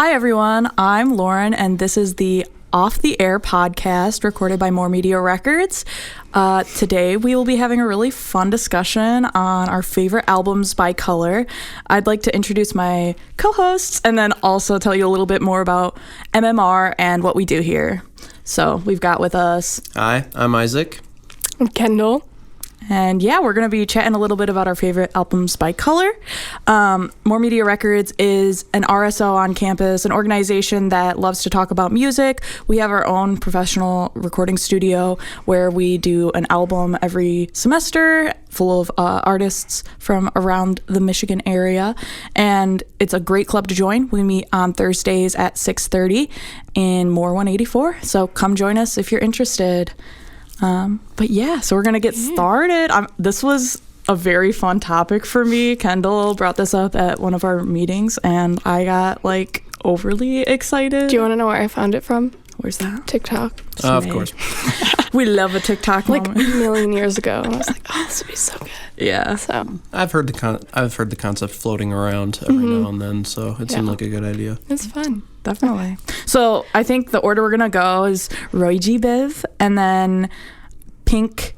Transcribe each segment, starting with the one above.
Hi, everyone. I'm Loryn, and this is the Off the Air podcast recorded by More Media Records. Today, we will be having a really fun discussion on our favorite albums by color. I'd like to introduce my co-hosts and then also tell you a little bit more about MMR and what we do here. So we've got with us... Hi, I'm Isaac. I'm Kendall. And yeah, we're going to be chatting a little bit about our favorite albums by color. More Media Records is an RSO on campus, an organization that loves to talk about music. We have our own professional recording studio where we do an album every semester full of artists from around the Michigan area. And it's a great club to join. We meet on Thursdays at 6:30 in More 184. So come join us if you're interested. But yeah, so we're going to get started. This was a very fun topic for me. Kendall brought this up at one of our meetings and I got like overly excited. Do you want to know where I found it from? Where's that? TikTok. Of course. We love a TikTok like moment. a million years ago. And I was like, oh, this would be so good. Yeah. So I've heard the concept floating around every now and then, so it seemed like a good idea. it's fun. Definitely. So I think the order we're going to go is Roy G. Biv and then pink,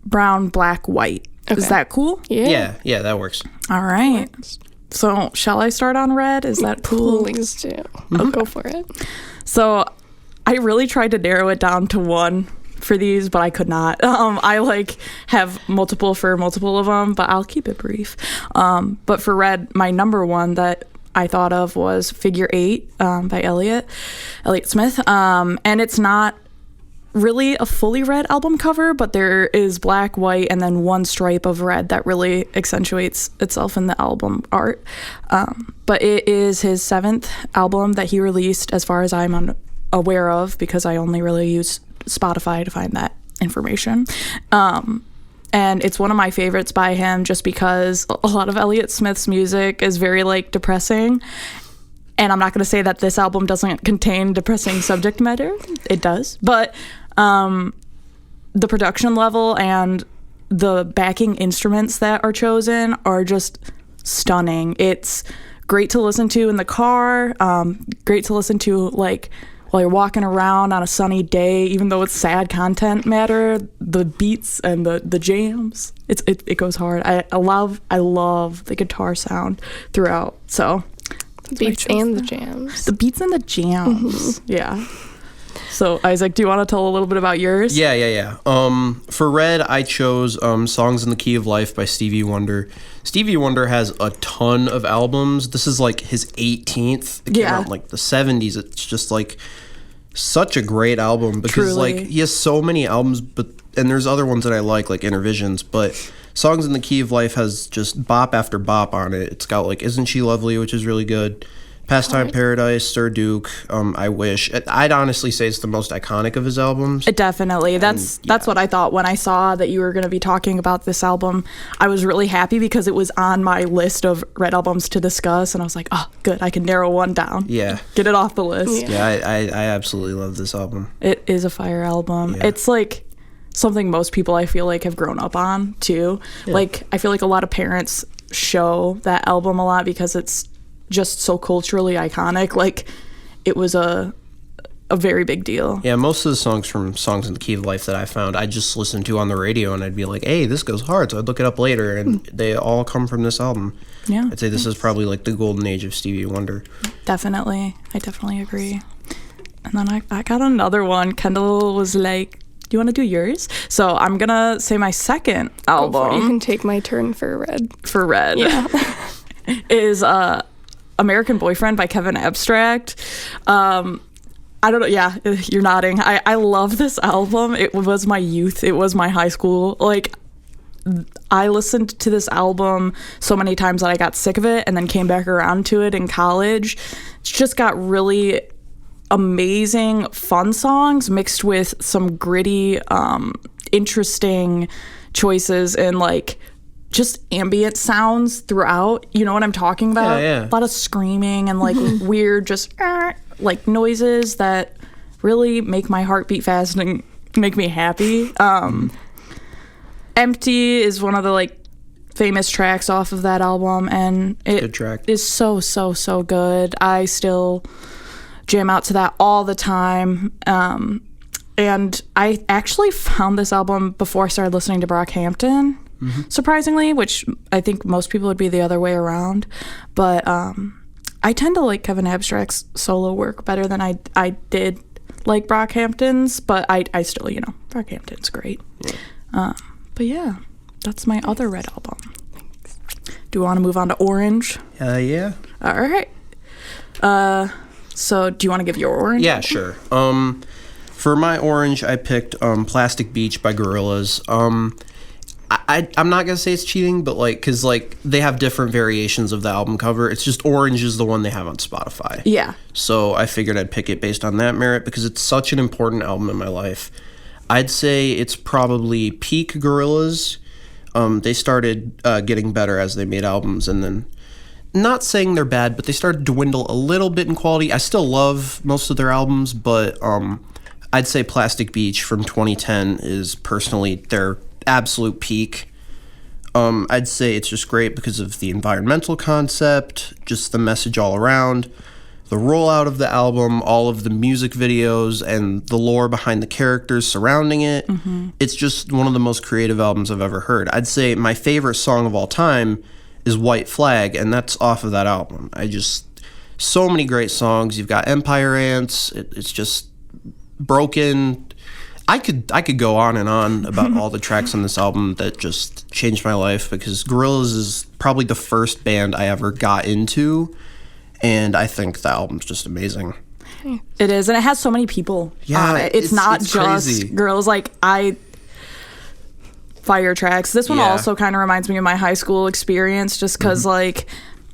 brown, black, white. Okay. Is that cool? Yeah. Yeah, that works. All right. So shall I start on red? Is that cool? Please do. I'll go for it. So I really tried to narrow it down to one for these, but I could not. I have multiple of them, but I'll keep it brief. But for red, my number one that I thought of was Figure 8 by Elliott Smith. And it's not really a fully red album cover, but there is black, white, and then one stripe of red that really accentuates itself in the album art. But it is his 7th album that he released, as far as I'm aware of, because I only really use Spotify to find that information. And it's one of my favorites by him just because a lot of Elliott Smith's music is very depressing. And I'm not going to say that this album doesn't contain depressing subject matter. It does. But the production level and the backing instruments that are chosen are just stunning. It's great to listen to in the car, great to listen to while you're walking around on a sunny day, even though it's sad content matter, the beats and the jams, it goes hard. I love the guitar sound throughout. So Beats and the jams. The beats and the jams. Mm-hmm. Yeah. So Isaac, do you want to tell a little bit about yours? Yeah. For red, I chose Songs in the Key of Life by Stevie Wonder. Stevie Wonder has a ton of albums. This is his 18th. It came out in the 70s. It's just such a great album because Truly. He has so many albums, and there's other ones that I like Intervisions, but Songs in the Key of Life has just bop after bop on it. It's got Isn't She Lovely, which is really good. Pastime Paradise, Sir Duke, I Wish. I'd honestly say it's the most iconic of his albums. Definitely. That's what I thought when I saw that you were going to be talking about this album. I was really happy because it was on my list of red albums to discuss, and I was like, oh, good, I can narrow one down. Yeah. Get it off the list. Yeah, I absolutely love this album. It is a fire album. Yeah. It's something most people I feel have grown up on too. Yeah. I feel a lot of parents show that album a lot because it's just so culturally iconic. It was a very big deal. Yeah, most of the songs from Songs in the Key of Life that I found, I just listened to on the radio and I'd be like, hey, this goes hard, so I'd look it up later, and they all come from this album. Yeah. I'd say this is probably the golden age of Stevie Wonder. Definitely. I definitely agree. And then I got another one. Kendall was like, do you want to do yours? So I'm going to say my second album. You can take my turn for red. For red. Yeah. is American Boyfriend by Kevin Abstract. I don't know. Yeah, you're nodding. I love this album. It was my youth. It was my high school. I listened to this album so many times that I got sick of it and then came back around to it in college. It's just got really amazing, fun songs mixed with some gritty, interesting choices and just ambient sounds throughout. You know what I'm talking about? Yeah. A lot of screaming and weird just noises that really make my heart beat fast and make me happy. Empty is one of the famous tracks off of that album, and it Good track. is so good. I still jam out to that all the time. And I actually found this album before I started listening to Brockhampton, surprisingly, which I think most people would be the other way around. But I tend to like Kevin Abstract's solo work better than I did like Brockhampton's, but I still, Brockhampton's great. Yeah. But yeah, that's my other Red album. Do you want to move on to Orange? Yeah. All right. So do you want to give your Orange? Yeah, sure. For my Orange, I picked Plastic Beach by Gorillaz. I'm not gonna say it's cheating, but because they have different variations of the album cover. It's just Orange is the one they have on Spotify. Yeah. So I figured I'd pick it based on that merit because it's such an important album in my life. I'd say it's probably peak Gorillaz. They started getting better as they made albums, and then, not saying they're bad, but they started to dwindle a little bit in quality. I still love most of their albums, but I'd say Plastic Beach from 2010 is personally their absolute peak. I'd say it's just great because of the environmental concept, just the message all around, the rollout of the album, all of the music videos, and the lore behind the characters surrounding it. It's just one of the most creative albums I've ever heard. I'd say my favorite song of all time is White Flag, and that's off of that album. So many great songs. You've got Empire Ants. It's just Broken. I could go on and on about all the tracks on this album that just changed my life, because Gorillaz is probably the first band I ever got into, and I think the album's just amazing. It is, and it has so many people on it. It's not just crazy. girls. Fire tracks. This one also kind of reminds me of my high school experience, just because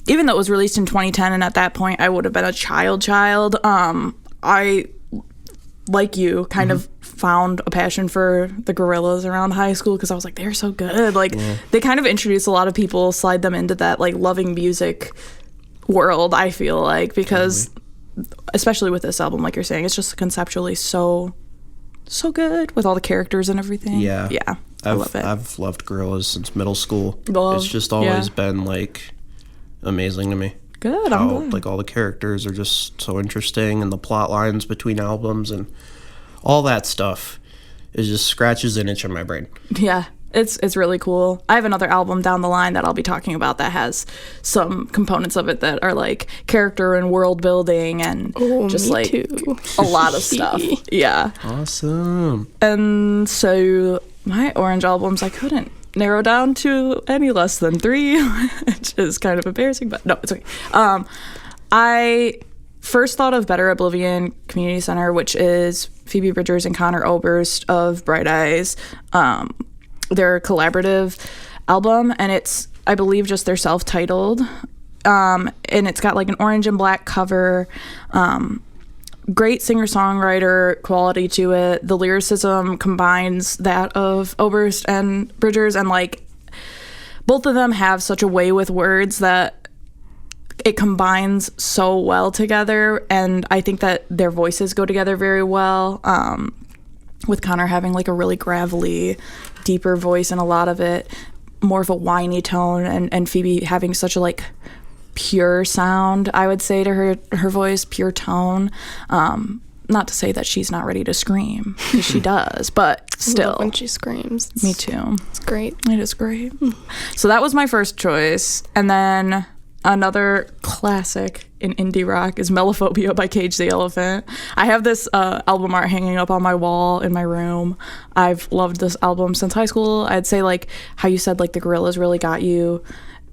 even though it was released in 2010, and at that point I would have been a child, I, like you, kind of found a passion for the Gorillaz around high school, because I was like, they're so good. They kind of introduced a lot of people, slide them into that loving music world, I feel like, because especially with this album, like you're saying, it's just conceptually so good with all the characters and everything. Yeah. I love it. I've loved Gorillaz since middle school. It's just always been amazing to me. Good. I'm glad. All the characters are just so interesting, and the plot lines between albums and all that stuff, it just scratches an itch in my brain. Yeah. It's really cool. I have another album down the line that I'll be talking about that has some components of it that are character and world building and just too. A lot of stuff. Yeah. Awesome. And so my Orange albums, I couldn't narrow down to any less than 3, which is kind of embarrassing, but no, it's okay. I first thought of Better Oblivion Community Center, which is Phoebe Bridgers and Connor Oberst of Bright Eyes. Their collaborative album, and it's, I believe, just their self-titled, and it's got an orange and black cover, great singer-songwriter quality to it. The lyricism combines that of Oberst and Bridgers, and both of them have such a way with words that it combines so well together, and I think that their voices go together very well, with Connor having a really gravelly, deeper voice, and a lot of it more of a whiny tone, and Phoebe having such a pure sound, I would say, to her voice, pure tone. Not to say that she's not ready to scream, because she does, but still. I love when she screams. Me too. It's great. It is great. So that was my first choice, and then another classic in indie rock is Melophobia by Cage the Elephant. I have this album art hanging up on my wall in my room. I've loved this album since high school. I'd say how you said the Gorillaz really got you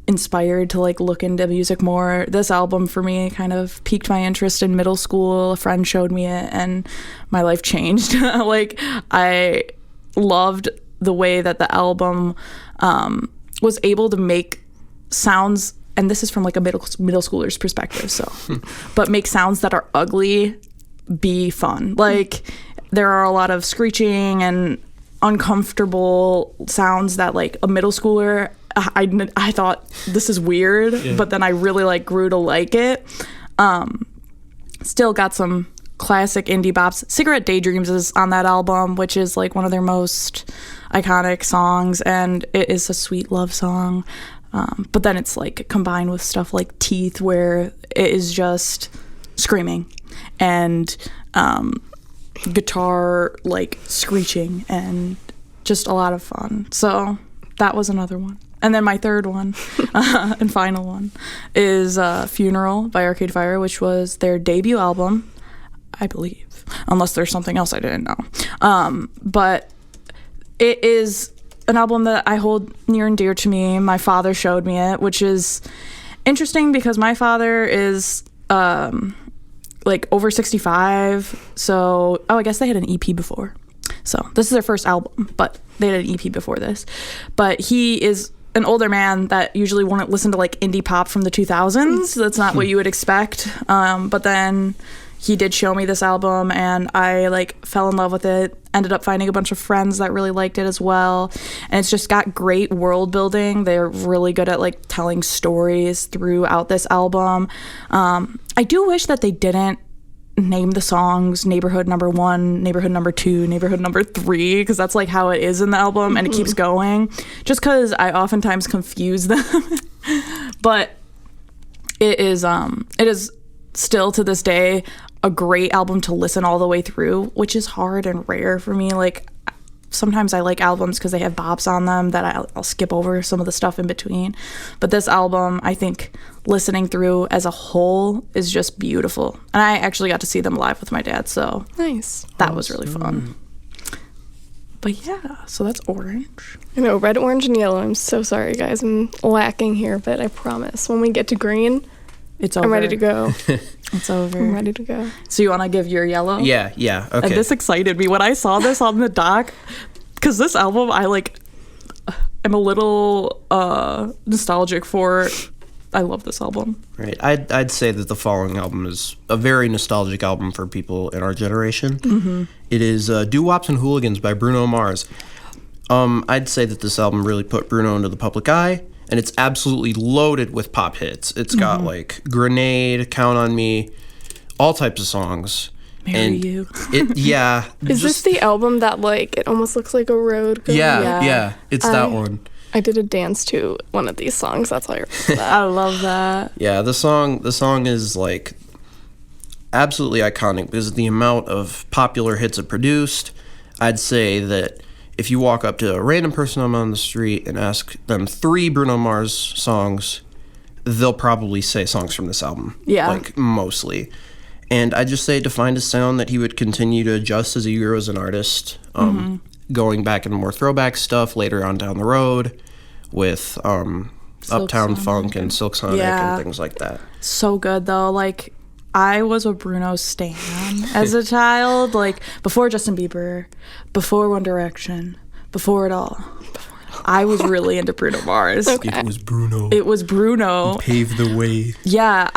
inspired to look into music more. This album for me kind of piqued my interest in middle school. A friend showed me it and my life changed. I loved the way that the album was able to make sounds, and this is from a middle schooler's perspective, so but make sounds that are ugly be fun. There are a lot of screeching and uncomfortable sounds that a middle schooler, I thought, this is weird, but then I really grew to like it. Still got some classic indie bops. Cigarette Daydreams is on that album, which is like one of their most iconic songs, and it is a sweet love song. But then it's like combined with stuff like Teeth, where it is just screaming and guitar like screeching and just a lot of fun. So that was another one. And then my third one and final one is Funeral by Arcade Fire, which was their debut album, I believe, unless there's something else I didn't know. But it is an album that I hold near and dear to me. My father showed me it, which is interesting because my father is like over 65. So, I guess they had an EP before. So this is their first album, but they had an EP before this. But he is an older man that usually wouldn't listen to like indie pop from the 2000s. That's not what you would expect. But then he did show me this album and I like fell in love with it. Ended up finding a bunch of friends that really liked it as well. And it's just got great world building. They're really good at like telling stories throughout this album. I do wish that they didn't name the songs Neighborhood Number 1, Neighborhood Number 2, Neighborhood Number 3, because that's like how it is in the album, and it keeps going, just because I oftentimes confuse them. But it is still to this day a great album to listen all the way through, which is hard and rare for me. Like sometimes I like albums because they have bops on them that I'll skip over some of the stuff in between. But this album, I think listening through as a whole is just beautiful. And I actually got to see them live with my dad, so Nice. that was really fun. But yeah, so that's Orange. I know, red, orange, and yellow. I'm so sorry, guys. I'm lacking here, but I promise when we get to green, It's over. I'm ready to go. It's over. I'm ready to go. So you want to give your yellow? Yeah, okay. And this excited me when I saw this on the doc, because this album I like. I'm a little nostalgic for. I love this album. Right. I'd say that the following album is a very nostalgic album for people in our generation. Mm-hmm. It is Doo-Wops and Hooligans by Bruno Mars. I'd say that this album really put Bruno into the public eye, and it's absolutely loaded with pop hits. It's got like Grenade, Count on Me, all types of songs. Marry You. Yeah. Is this the album that like it almost looks like a road? Going? Yeah. It's that one. I did a dance to one of these songs. That's why I remember that. I love that. Yeah, the song is like absolutely iconic because of the amount of popular hits it produced. I'd say that if you walk up to a random person on the street and ask them 3 Bruno Mars songs, they'll probably say songs from this album. Yeah. Like mostly. And I'd just say it defined a sound that he would continue to adjust as he grew as an artist. Going back into more throwback stuff later on down the road with Uptown Funk and Silk Sonic and things like that. So good though. Like I was a Bruno stan as a child. Like before Justin Bieber, before One Direction, before it all. I was really into Bruno Mars. Okay. It was Bruno. He paved the way. Yeah,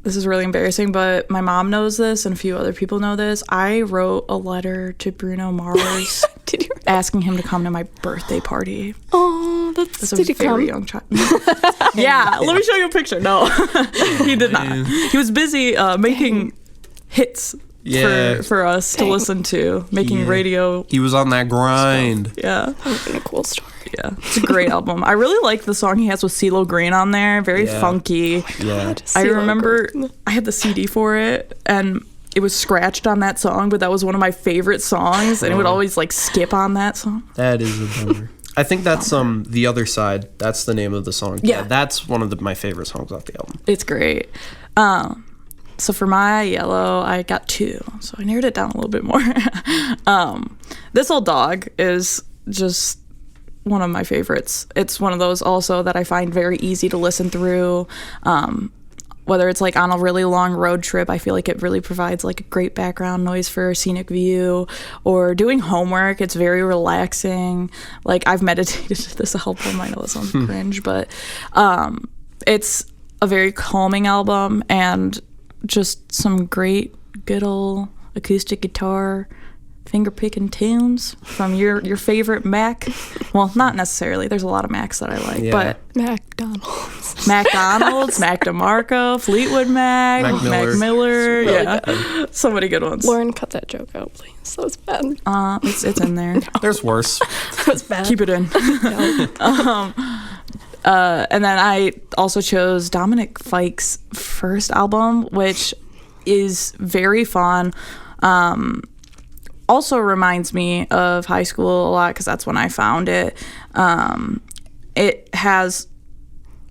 this is really embarrassing, but my mom knows this and a few other people know this. I wrote a letter to Bruno Mars asking him to come to my birthday party. Oh, did he come? Young child. Yeah, let me show you a picture. No, he did not. He was busy making hits for us to listen to, making radio. He was on that grind. Stuff. Yeah. That would have been a cool story. Yeah, it's a great album. I really like the song he has with CeeLo Green on there. Very funky. Oh my God, I remember I had the CD for it, and it was scratched on that song, but that was one of my favorite songs, and it would always like skip on that song. That is a bummer. I think that's The Other Side. That's the name of the song. Yeah. That's one of my favorite songs off the album. It's great. So for my yellow, I got 2. So I narrowed it down a little bit more. This Old Dog is just one of my favorites. It's one of those also that I find very easy to listen through. Whether it's like on a really long road trip, I feel like it really provides like a great background noise for a scenic view, or doing homework. It's very relaxing. Like I've meditated to this album. I know that sounds cringe, but it's a very calming album and just some great good old acoustic guitar finger picking tunes from your favorite Mac. Well, not necessarily. There's a lot of Macs that I like, but McDonald's, Mac DeMarco, Fleetwood Mac, Mac Miller. Yeah, so many good ones. Loryn, cut that joke out, please. That was bad. It's in there. There's worse. That was bad. Keep it in. And then I also chose Dominic Fike's first album, which is very fun. Also reminds me of high school a lot because that's when I found it. It has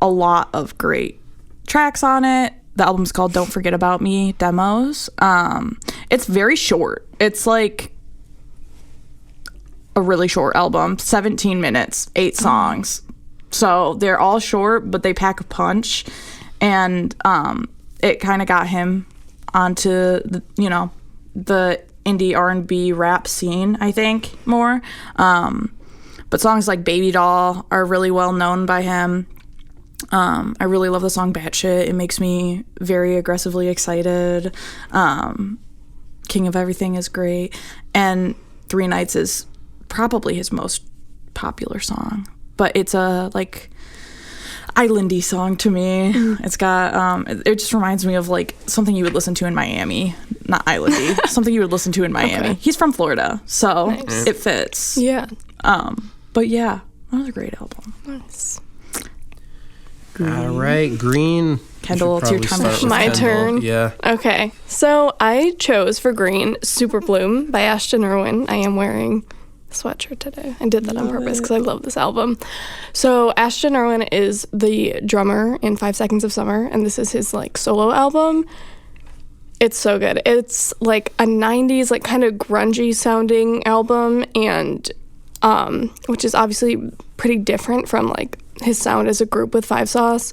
a lot of great tracks on it. The album's called Don't Forget About Me Demos. It's very short. It's like a really short album, 17 minutes, 8 songs. So they're all short, but they pack a punch. And it kind of got him onto the indie R&B rap scene, I think, more. But songs like Baby Doll are really well known by him. I really love the song Batshit. It makes me very aggressively excited. King of Everything is great. And Three Nights is probably his most popular song. But it's a, like, islandy song to me. It's got, it just reminds me of, like, something you would listen to in Miami. Not islandy. Something you would listen to in Miami. Okay. He's from Florida, so it fits. Yeah. But yeah, another great album. Nice. All right, Green. Kendall, it's your time. My turn? Yeah. Okay. So I chose for Green Super Bloom by Ashton Irwin. I am wearing sweatshirt today. I did that on purpose because I love this album. So Ashton Irwin is the drummer in 5 Seconds of Summer, and this is his like solo album. It's so good. It's like a 90s like kind of grungy sounding album, and which is obviously pretty different from like his sound as a group with Five Sauce.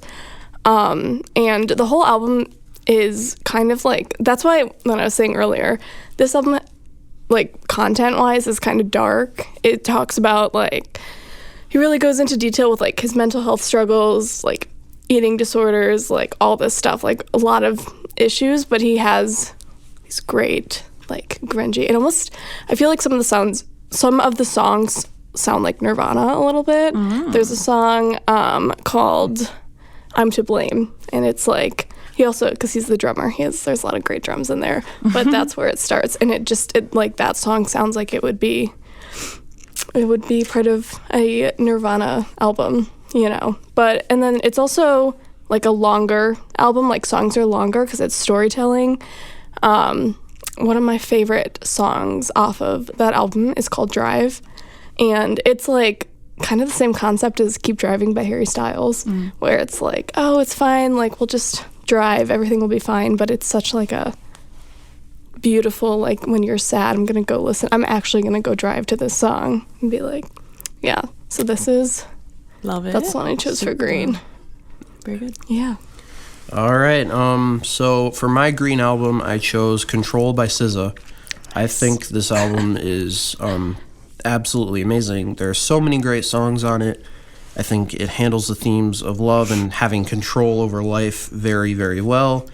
And the whole album is kind of like, that's why when I was saying earlier, this album like content-wise is kind of dark. It talks about like, he really goes into detail with like his mental health struggles, like eating disorders, like all this stuff, like a lot of issues, but he has these great like grungy, and almost I feel like some of the songs sound like Nirvana a little bit. There's a song called I'm to Blame, and it's like, he also, because he's the drummer, there's a lot of great drums in there, but that's where it starts, and it like that song sounds like it would be part of a Nirvana album, you know. But and then it's also like a longer album, like songs are longer because it's storytelling. One of my favorite songs off of that album is called Drive, and it's like kind of the same concept as Keep Driving by Harry Styles, where it's like, oh, it's fine, like we'll just drive, everything will be fine. But it's such like a beautiful, like when you're sad, I'm actually gonna go drive to this song and be like, yeah. So this is, love it. That's the one I chose for Green. Very good. Yeah. All right. So for my Green album, I chose Control by SZA. I think this album is absolutely amazing. There are so many great songs on it. I think it handles the themes of love and having control over life very, very well.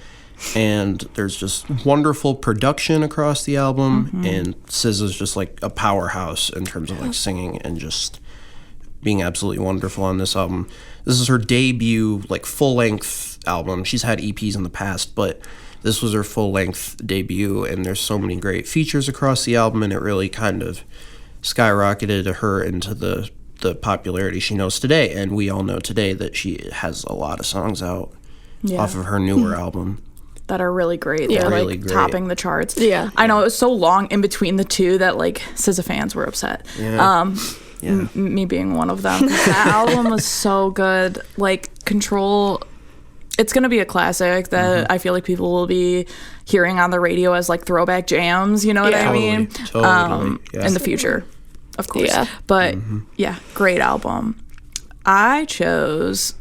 And there's just wonderful production across the album. And SZA's just like a powerhouse in terms of like singing and just being absolutely wonderful on this album. This is her debut like full-length album. She's had EPs in the past, but this was her full-length debut, and there's so many great features across the album, and it really kind of skyrocketed her into the popularity she knows today. And we all know today that she has a lot of songs out off of her newer album that are really great. Yeah, they're really like great. topping the charts. Yeah. I know it was so long in between the two that like SZA fans were upset. Me being one of them. That album was so good. Like Control, it's gonna be a classic that I feel like people will be hearing on the radio as like throwback jams, you know what I mean? Totally. In the future, of course. Yeah. But yeah, great album. I chose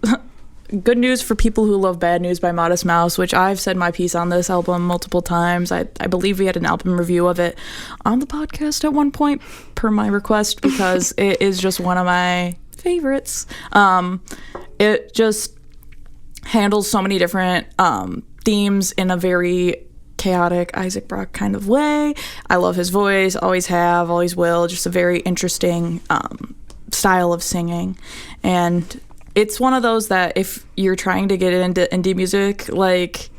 Good News for People Who Love Bad News by Modest Mouse, which I've said my piece on this album multiple times. I believe we had an album review of it on the podcast at one point per my request, because it is just one of my favorites. It just handles so many different themes in a very chaotic Isaac Brock kind of way. I love his voice, always have, always will. Just a very interesting style of singing. And it's one of those that if you're trying to get into indie music, like,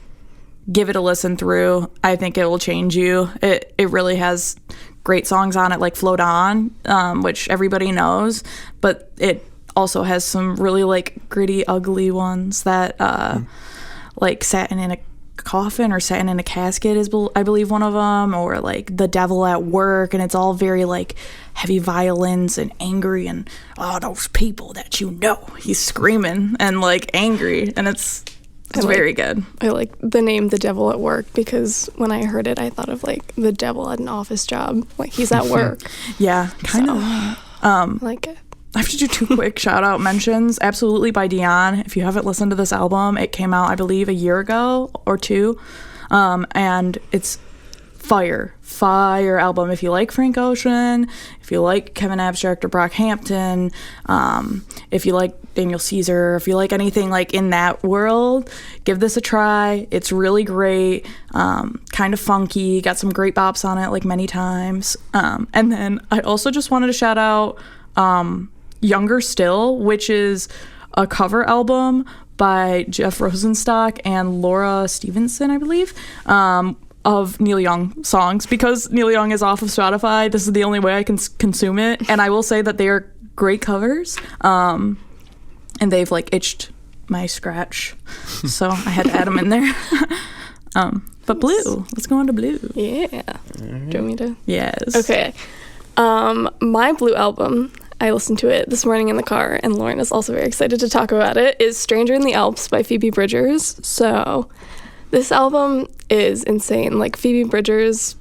give it a listen through. I think it will change you. It really has great songs on it, like Float On, which everybody knows, but it also has some really, like, gritty, ugly ones that like Satin in a Coffin or Satin in a Casket is, I believe, one of them, or like The Devil at Work, and it's all very, like, heavy violins and angry, and those people that he's screaming and, like, angry, and it's very good. I like the name The Devil at Work because when I heard it, I thought of, like, the devil at an office job. Like, he's at work. Yeah, kind of. I like it. I have to do 2 quick shout-out mentions. Absolutely by Dion. If you haven't listened to this album, it came out, I believe, a year ago or 2. And it's fire album. If you like Frank Ocean, if you like Kevin Abstract or Brockhampton, if you like Daniel Caesar, if you like anything, like, in that world, give this a try. It's really great, kind of funky, got some great bops on it, like, many times. And then I also just wanted to shout out Younger Still, which is a cover album by Jeff Rosenstock and Laura Stevenson, I believe, of Neil Young songs. Because Neil Young is off of Spotify, this is the only way I can consume it, and I will say that they are great covers, and they've, like, itched my scratch, so I had to add them in there. But Blue, let's go on to Blue. Yeah. Do you want me to? Yes. Okay. My Blue album, I listened to it this morning in the car, and Loryn is also very excited to talk about it, is Stranger in the Alps by Phoebe Bridgers. So this album is insane. Like, Phoebe Bridgers,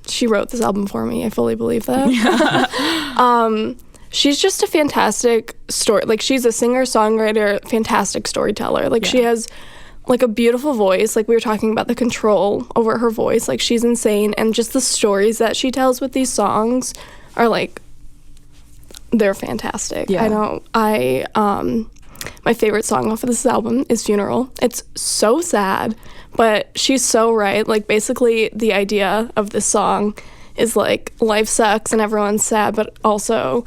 she wrote this album for me. I fully believe that. Yeah. She's just a fantastic story. Like, she's a singer-songwriter, fantastic storyteller. Like, she has, like, a beautiful voice. Like, we were talking about the control over her voice. Like, she's insane. And just the stories that she tells with these songs are, like, they're fantastic. Yeah. My favorite song off of this album is Funeral. It's so sad, but she's so right. Like, basically, the idea of this song is, like, life sucks and everyone's sad, but also,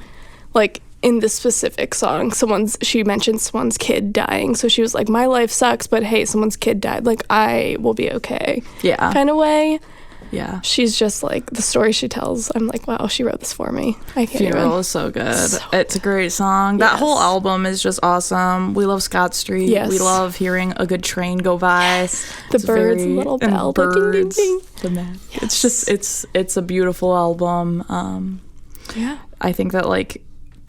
like, in this specific song, she mentioned someone's kid dying. So she was like, my life sucks, but hey, someone's kid died. Like, I will be okay. Yeah. Kind of way. Yeah. She's just, like, the story she tells, I'm like, wow, she wrote this for me. I can't Funeral is so good. It's a great song. Yes. That whole album is just awesome. We love Scott Street. Yes. We love hearing a good train go by. Yes. The birds and little bell. Birds. Ding, ding, ding. Yes. It's just, it's a beautiful album. Yeah. I think that, like,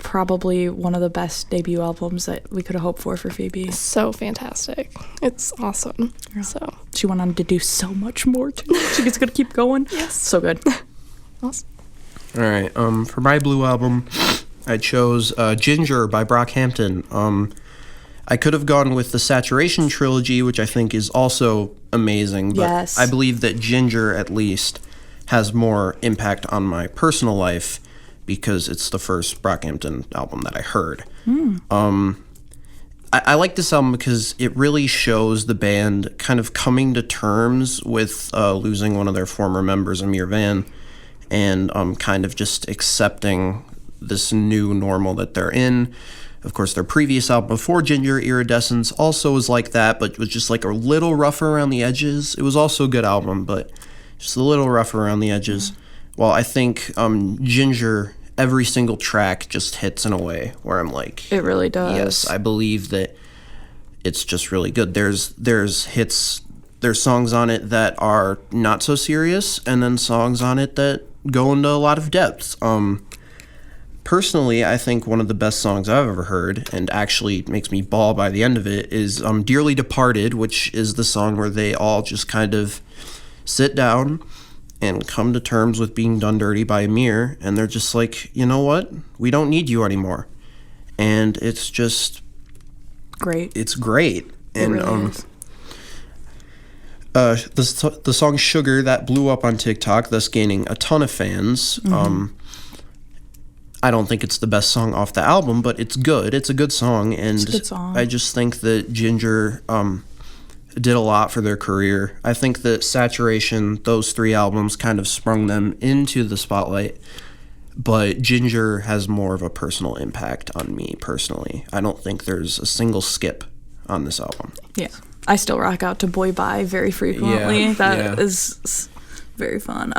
probably one of the best debut albums that we could have hoped for Phoebe. So fantastic. It's awesome. Yeah. So she went on to do so much more too. She's gonna keep going. Yes. So good. Awesome. All right. For my Blue album, I chose Ginger by Brockhampton. I could have gone with the Saturation trilogy, which I think is also amazing, but yes. I believe that Ginger, at least, has more impact on my personal life because it's the first Brockhampton album that I heard. I like this album because it really shows the band kind of coming to terms with losing one of their former members, Amir Van, and kind of just accepting this new normal that they're in. Of course, their previous album before Ginger, Iridescence, also was like that, but was just like a little rougher around the edges. It was also a good album, but just a little rougher around the edges. Well, I think Ginger, every single track just hits in a way where I'm like, it really does. Yes, I believe that it's just really good. There's hits, there's songs on it that are not so serious, and then songs on it that go into a lot of depth. Personally, I think one of the best songs I've ever heard, and actually makes me bawl by the end of it, is Dearly Departed, which is the song where they all just kind of sit down and come to terms with being done dirty by Amir, and they're just like, you know what? We don't need you anymore. And it's just great. It's great. And it really is. The song Sugar, that blew up on TikTok, thus gaining a ton of fans. I don't think it's the best song off the album, but it's good. It's a good song, and it's a good song. I just think that Ginger did a lot for their career. I think that Saturation, those 3 albums kind of sprung them into the spotlight, but Ginger has more of a personal impact on me personally. I don't think there's a single skip on this album. Yeah. I still rock out to Boy Bye very frequently. Yeah, That is very fun.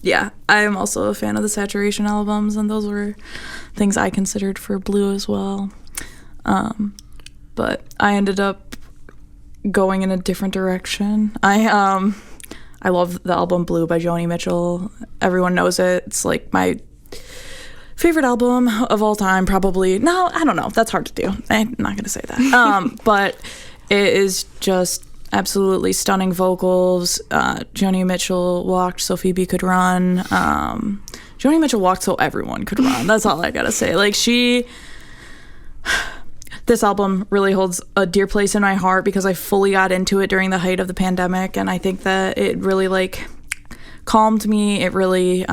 Yeah, I am also a fan of the Saturation albums, and those were things I considered for Blue as well. But I ended up going in a different direction. I love the album Blue by Joni Mitchell. Everyone knows it. It's like my favorite album of all time, probably. No, I don't know. That's hard to do. I'm not going to say that. But it is just absolutely stunning vocals. Joni Mitchell walked so Phoebe could run. Joni Mitchell walked so everyone could run. That's all I got to say. Like, this album really holds a dear place in my heart because I fully got into it during the height of the pandemic, and I think that it really, like, calmed me. It really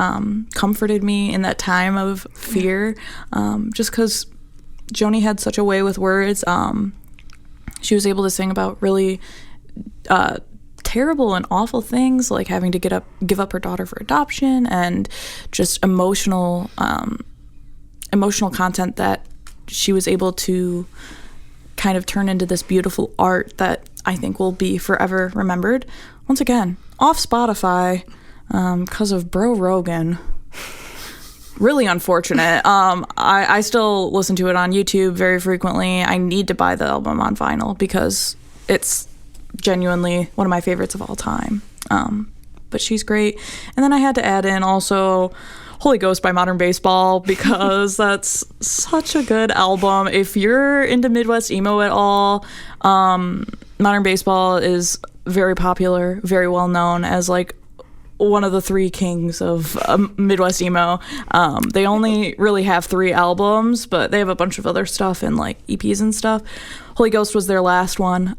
comforted me in that time of fear, just because Joni had such a way with words. She was able to sing about really terrible and awful things, like having to give up her daughter for adoption, and just emotional content that she was able to kind of turn into this beautiful art that I think will be forever remembered. Once again, off Spotify because of Bro Rogan. Really unfortunate. I still listen to it on YouTube very frequently. I need to buy the album on vinyl because it's genuinely one of my favorites of all time. But she's great. And then I had to add in also Holy Ghost by Modern Baseball because that's such a good album. If you're into Midwest emo at all, Modern Baseball is very popular, very well known as like one of the 3 kings of Midwest emo. They only really have 3 albums, but they have a bunch of other stuff in like EPs and stuff. Holy Ghost was their last one,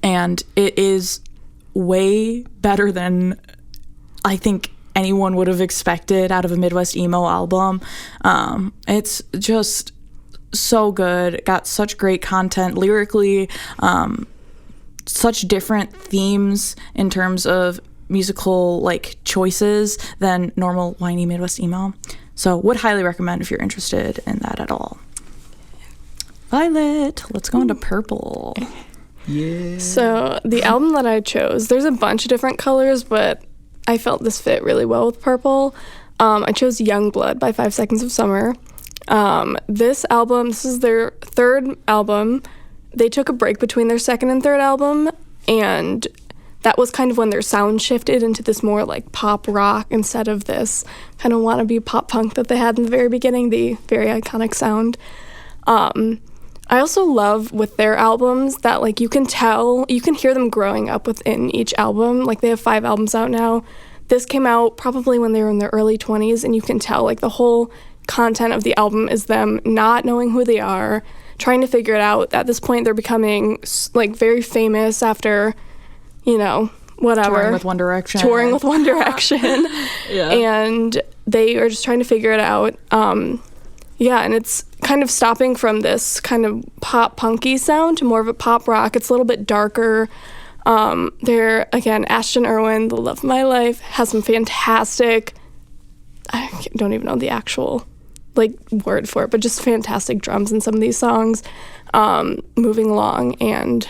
and it is way better than I think anyone would have expected out of a Midwest emo album. It's just so good. It got such great content lyrically, such different themes in terms of musical like choices than normal whiny Midwest emo. So would highly recommend if you're interested in that at all. Violet, let's go into purple. Yeah. So the album that I chose, there's a bunch of different colors, but I felt this fit really well with purple. I chose Youngblood by 5 Seconds of Summer. This is their 3rd album. They took a break between their 2nd and 3rd album, and that was kind of when their sound shifted into this more like pop rock instead of this kind of wannabe pop punk that they had in the very beginning, the very iconic sound. I also love with their albums that like you can hear them growing up within each album. Like they have 5 albums out now. This came out probably when they were in their early 20s, and you can tell like the whole content of the album is them not knowing who they are, trying to figure it out. At this point, they're becoming like very famous after, whatever. Touring with One Direction. Yeah. And they are just trying to figure it out. And it's kind of stopping from this kind of pop punky sound to more of a pop rock. It's a little bit darker. Again, Ashton Irwin, the love of my life, has some fantastic, I don't even know the actual word for it, but just fantastic drums in some of these songs. Moving Along and,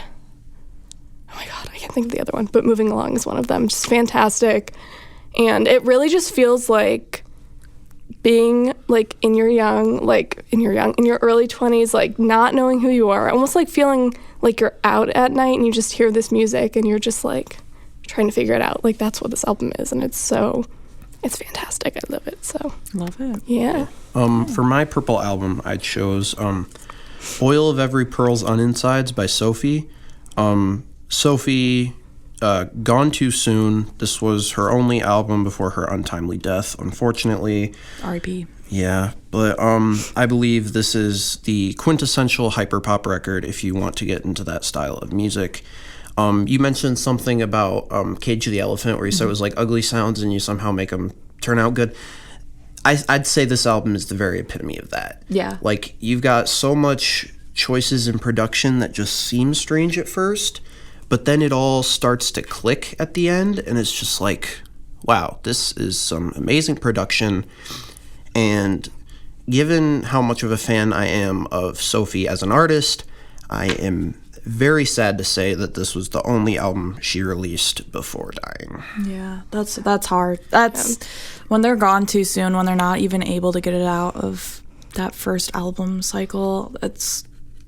oh my God, I can't think of the other one, but Moving Along is one of them. Just fantastic. And it really just feels like being in your early 20s, like not knowing who you are, almost like feeling like you're out at night and you just hear this music and you're just like trying to figure it out. Like that's what this album is, and it's fantastic. I love it. So love it. Yeah. For my purple album, I chose Oil of Every Pearl's Uninsides by Sophie. Sophie, gone too soon. This was her only album before her untimely death, unfortunately. R.I.P. Yeah, but I believe this is the quintessential hyperpop record if you want to get into that style of music. You mentioned something about Cage the Elephant, where you said it was like ugly sounds and you somehow make them turn out good. I'd say this album is the very epitome of that. Yeah. Like, you've got so much choices in production that just seem strange at first, but then it all starts to click at the end, and it's just like, wow, this is some amazing production. And given how much of a fan I am of Sophie as an artist, I am very sad to say that this was the only album she released before dying. Yeah, that's hard. That's when they're gone too soon, when they're not even able to get it out of that first album cycle. It's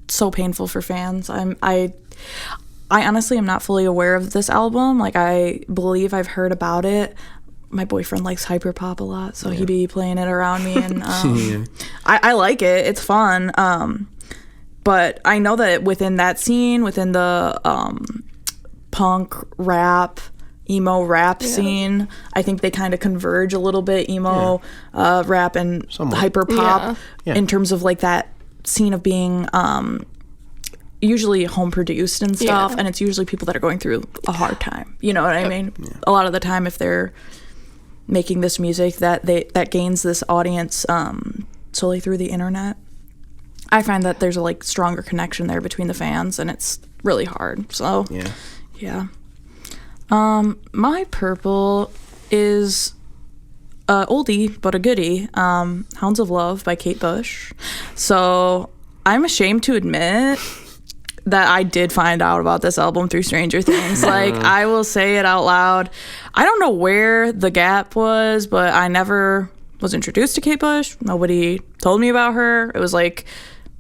so painful for fans. I honestly am not fully aware of this album. Like, I believe I've heard about it. My boyfriend likes hyperpop a lot, so he'd be playing it around me, and I like it. It's fun. But I know that within that scene, within the punk rap, emo rap scene, I think they kind of converge a little bit, emo rap and hyperpop in terms of like that scene of being usually home produced and stuff, and it's usually people that are going through a hard time. You know what I mean? Yeah. A lot of the time, if they're making this music that gains this audience solely through the internet, I find that there's a like stronger connection there between the fans, and it's really hard. So yeah. My purple is a oldie but a goodie, Hounds of Love by Kate Bush. So I'm ashamed to admit that I did find out about this album through Stranger Things. Like, I will say it out loud. I don't know where the gap was, but I never was introduced to Kate Bush. Nobody told me about her. It was like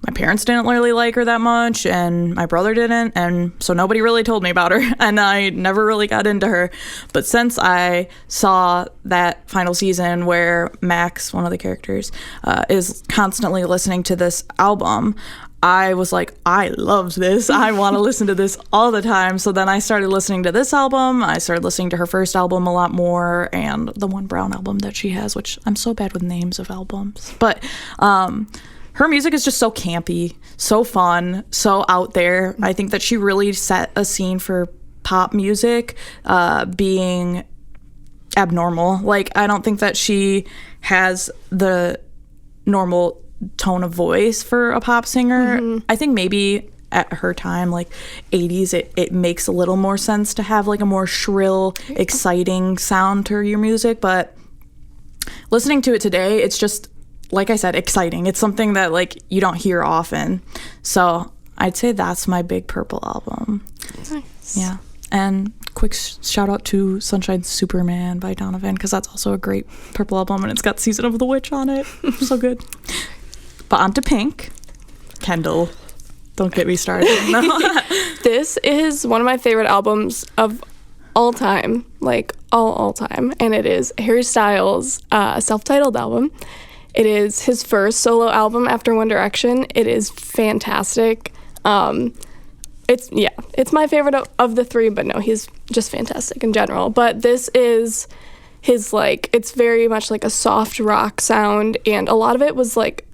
my parents didn't really like her that much, and my brother didn't, and so nobody really told me about her, and I never really got into her. But since I saw that final season where Max, one of the characters, is constantly listening to this album, I was like, I love this. I want to listen to this all the time. So then I started listening to this album. I started listening to her first album a lot more, and the One Brown album that she has, which I'm so bad with names of albums. But her music is just so campy, so fun, so out there. I think that she really set a scene for pop music being abnormal. Like, I don't think that she has the normal tone of voice for a pop singer. I think maybe at her time, like 80s, it makes a little more sense to have like a more shrill, exciting sound to your music. But listening to it today, it's just, like I said, exciting. It's something that like you don't hear often. So I'd say that's my big purple album. Nice. Yeah. And quick shout out to Sunshine Superman by Donovan, because that's also a great purple album, and it's got Season of the Witch on it. So good. But on to Pink. Kendall. Don't get me started. No. This is one of my favorite albums of all time, like all time, and it is Harry Styles' self-titled album. It is his first solo album after One Direction. It is fantastic. It's my favorite of the three, but no, he's just fantastic in general. But this is his, like, it's very much like a soft rock sound, and a lot of it was like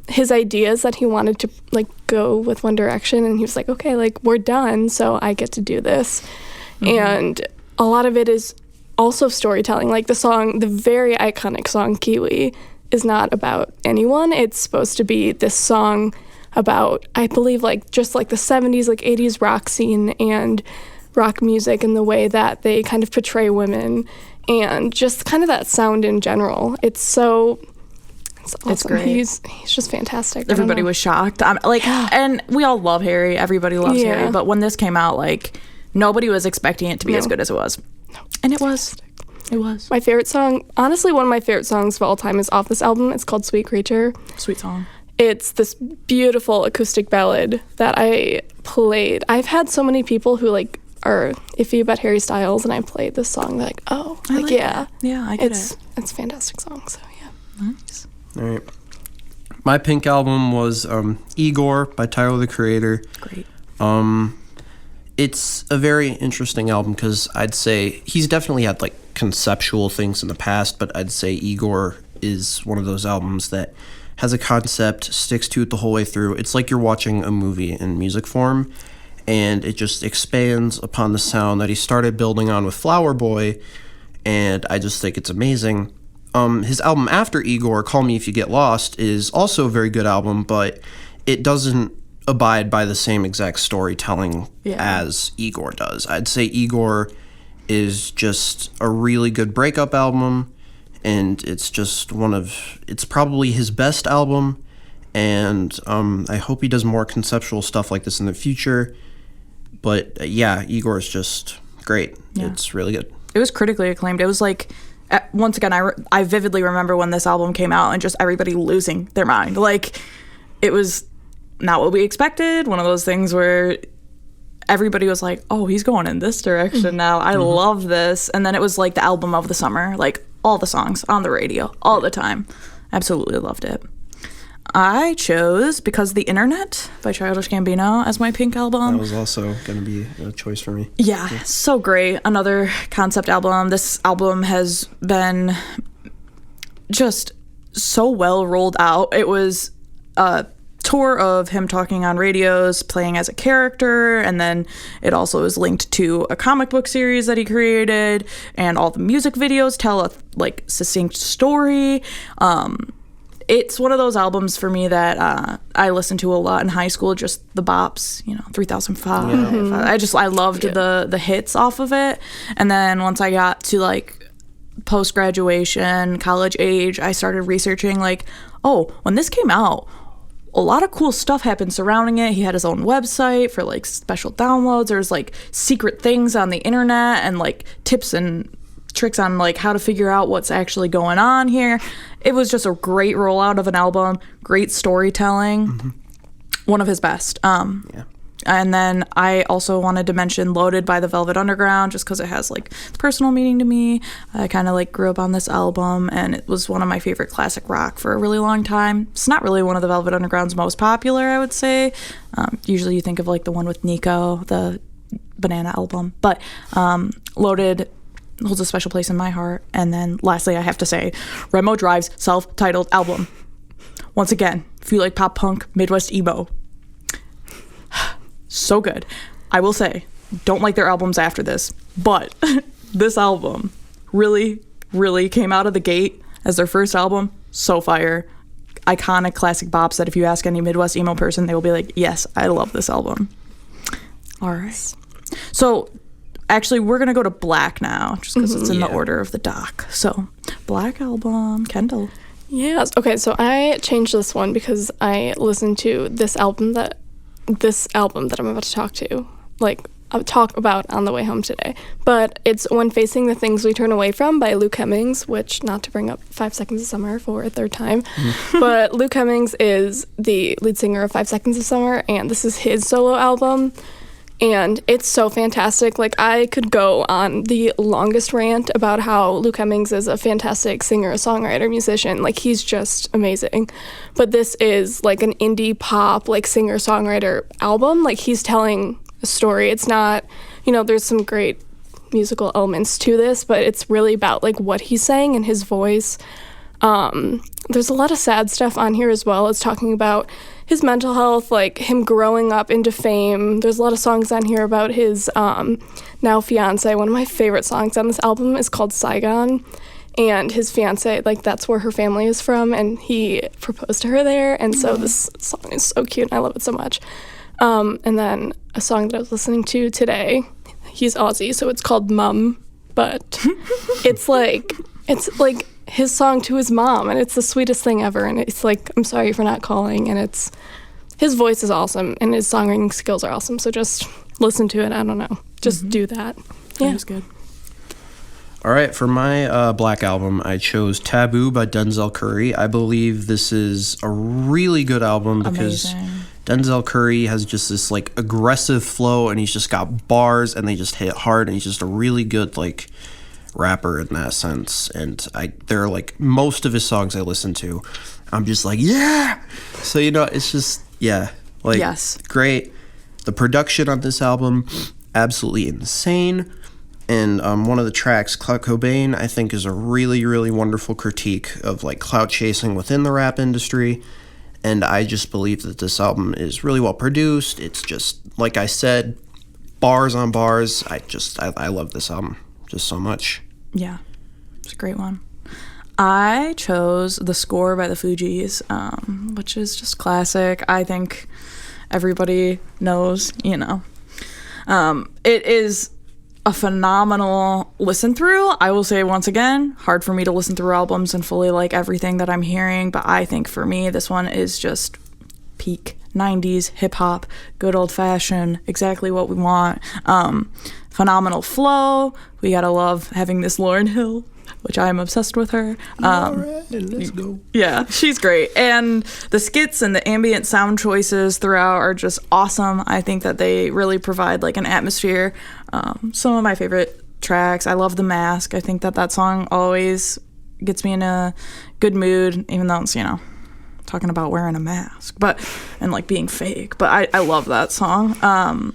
his ideas that he wanted to like go with One Direction, and he was like, okay, like, we're done, so I get to do this. And a lot of it is also storytelling. Like the very iconic song Kiwi is not about anyone. It's supposed to be this song about, I believe, like just like the 70s, like 80s rock scene and rock music and the way that they kind of portray women and just kind of that sound in general. It's awesome. It's great. He's just fantastic. Everybody was shocked. And we all love Harry. Everybody loves Harry. But when this came out, like, nobody was expecting it to be as good as it was. No. And it was. It was. My favorite song, honestly, one of my favorite songs of all time is off this album. It's called Sweet Creature. Sweet song. It's this beautiful acoustic ballad that I played. I've had so many people who, like, are iffy about Harry Styles, and I played this song. They're like, oh, I like yeah. That. Yeah, I get it. It's a fantastic song, so yeah. Nice. All right. My Pink album was Igor by Tyler, the Creator. Great. It's a very interesting album because I'd say he's definitely had like conceptual things in the past, but I'd say Igor is one of those albums that has a concept, sticks to it the whole way through. It's like you're watching a movie in music form, and it just expands upon the sound that he started building on with Flower Boy, and I just think it's amazing. His album after Igor, Call Me If You Get Lost, is also a very good album, but it doesn't abide by the same exact storytelling Yeah. as Igor does. I'd say Igor is just a really good breakup album, and it's just it's probably his best album, and I hope he does more conceptual stuff like this in the future. But yeah, Igor is just great. Yeah. It's really good. It was critically acclaimed. It was like, once again, I vividly remember when this album came out and just everybody losing their mind. Like, it was not what we expected. One of those things where everybody was like, oh, he's going in this direction now. I love this. And then it was like the album of the summer, like all the songs on the radio all the time. Absolutely loved it. I chose Because the Internet by Childish Gambino as my Pink album. That was also going to be a choice for me. Yeah, so great. Another concept album. This album has been just so well rolled out. It was a tour of him talking on radios, playing as a character, and then it also is linked to a comic book series that he created, and all the music videos tell a like succinct story. It's one of those albums for me that I listened to a lot in high school, just the bops, 3005. I loved the hits off of it. And then once I got to like post-graduation, college age, I started researching like, oh, when this came out, a lot of cool stuff happened surrounding it. He had his own website for like special downloads. There's like secret things on the internet and like tips and tricks on like how to figure out what's actually going on here. It was just a great rollout of an album, great storytelling, one of his best. And then I also wanted to mention Loaded by the Velvet Underground, just because it has like personal meaning to me. I kind of like grew up on this album, and it was one of my favorite classic rock for a really long time. It's not really one of the Velvet Underground's most popular, I would say. Usually you think of like the one with Nico, the Banana album, but Loaded holds a special place in my heart. And then lastly, I have to say, Remo Drive's self-titled album. Once again, if you like pop punk, Midwest emo, so good. I will say, don't like their albums after this, but this album really, really came out of the gate as their first album. So fire. Iconic classic bops that if you ask any Midwest emo person, they will be like, yes, I love this album. All right. So actually, we're going to go to Black now, just because it's in the order of the doc. So, Black album, Kendall. Yes. Okay, so I changed this one because I listened to this album that I'm about to talk about on the way home today. But it's When Facing the Things We Turn Away From by Luke Hemmings, which, not to bring up 5 Seconds of Summer for a third time, but Luke Hemmings is the lead singer of 5 Seconds of Summer, and this is his solo album. And it's so fantastic. Like, I could go on the longest rant about how Luke Hemmings is a fantastic singer, songwriter, musician. Like, he's just amazing. But this is like an indie pop, like, singer, songwriter album. Like, he's telling a story. It's not, there's some great musical elements to this, but it's really about like what he's saying and his voice. There's a lot of sad stuff on here as well. It's talking about his mental health, like him growing up into fame. There's a lot of songs on here about his now fiance. One of my favorite songs on this album is called Saigon, and his fiance, like, that's where her family is from, and he proposed to her there, and so this song is so cute, and I love it so much. And then a song that I was listening to today, he's Aussie, so it's called Mum, but it's like his song to his mom, and it's the sweetest thing ever, and it's like, I'm sorry for not calling, and his voice is awesome, and his songwriting skills are awesome, so just listen to it. I don't know. Just do that. Yeah. That was good. All right, for my Black album, I chose Taboo by Denzel Curry. I believe this is a really good album because Denzel Curry has just this like aggressive flow, and he's just got bars, and they just hit hard, and he's just a really good like rapper in that sense. And they're like most of his songs I listen to, I'm just like, yeah. So it's just great. The production on this album, absolutely insane. And one of the tracks, Clout Cobain, I think is a really, really wonderful critique of like clout chasing within the rap industry. And I just believe that this album is really well produced. It's just, like I said, bars on bars. I love this album just so much. Yeah, it's a great one. I chose The Score by the Fugees, which is just classic. I think everybody knows, you know. It is a phenomenal listen through. I will say once again, hard for me to listen through albums and fully like everything that I'm hearing, but I think for me this one is just peak 90s hip hop, good old fashioned, exactly what we want. Phenomenal flow. We gotta love having this Loryn Hill, which I am obsessed with her. Let's go. Yeah, she's great. And the skits and the ambient sound choices throughout are just awesome. I think that they really provide like an atmosphere. Some of my favorite tracks. I love The Mask. I think that song always gets me in a good mood, even though it's, you know, talking about wearing a mask and like being fake. But I love that song.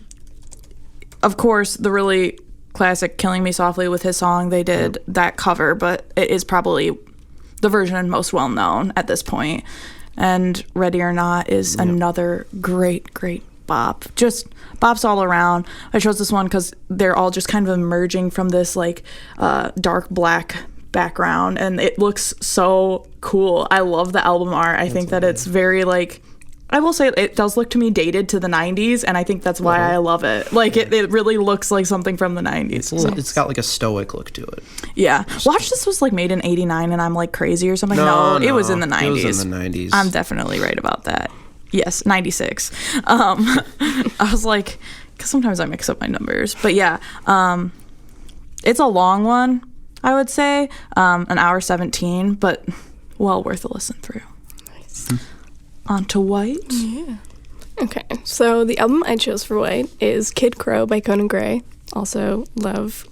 Of course, the really classic Killing Me Softly with his song, they did that cover, but it is probably the version most well known at this point. And Ready or Not is another great bop. Just bops all around. I chose this one because they're all just kind of emerging from this like dark black background, and it looks so cool. I love the album art. I think that it's very like, I will say it does look to me dated to the 90s, and I think that's why I love it. Like, it really looks like something from the 90s. It's got like a stoic look to it. Yeah. Watch This was like made in 89 and I'm like crazy or something. No, it was in the 90s. It was in the 90s. I'm definitely right about that. Yes, 96. I was like, because sometimes I mix up my numbers. But yeah, it's a long one, I would say. An hour 17, but well worth a listen through. Nice. On to White. Yeah. Okay, so the album I chose for White is Kid Crow by Conan Gray. Also love